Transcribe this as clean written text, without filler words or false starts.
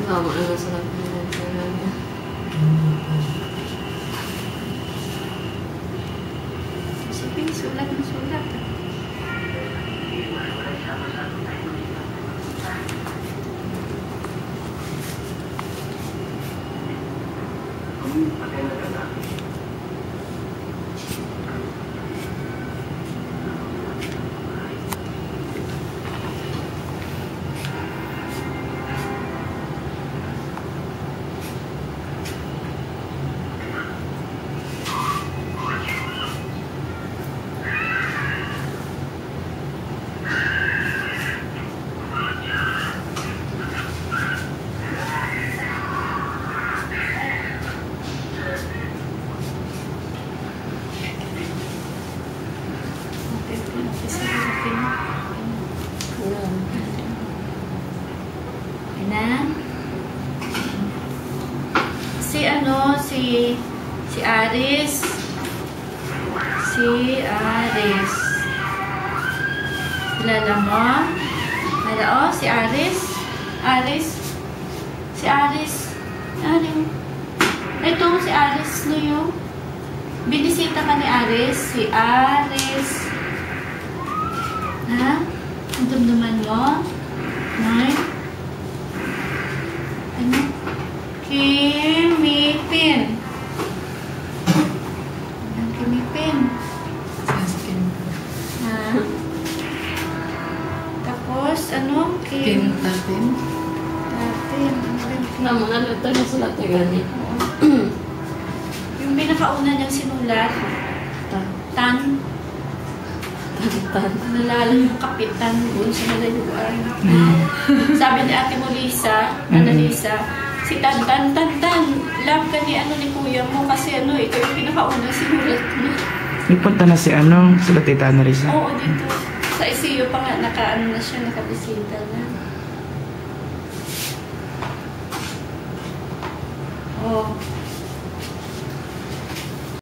Tama na sa lahat. Sige, sulat na sulat. Si Aris. Kilala mo? Hala, si Aris. Si Aris. Ito, si Aris no yung binisita ka ni Aris. Si Aris. Ha? Ang dumduman mo? Nay? Ano? Kimipin. Kimipin. Ha? Tapos, ano? Tatin. Naman ano ito na sulat na gani. Yung pinakauna niyang sinulat, Tan. Nalala yung kapitan doon sa nalayuan. Sabi ni ate mo, Lisa, si Tan, love ka ni kuya mo kasi ito yung pinakauna sinulat mo. Nagpunta na si sila Tita Annalisa? Oo, dito. Sa ICU pa nga, na siya, nakabisita na. Oh.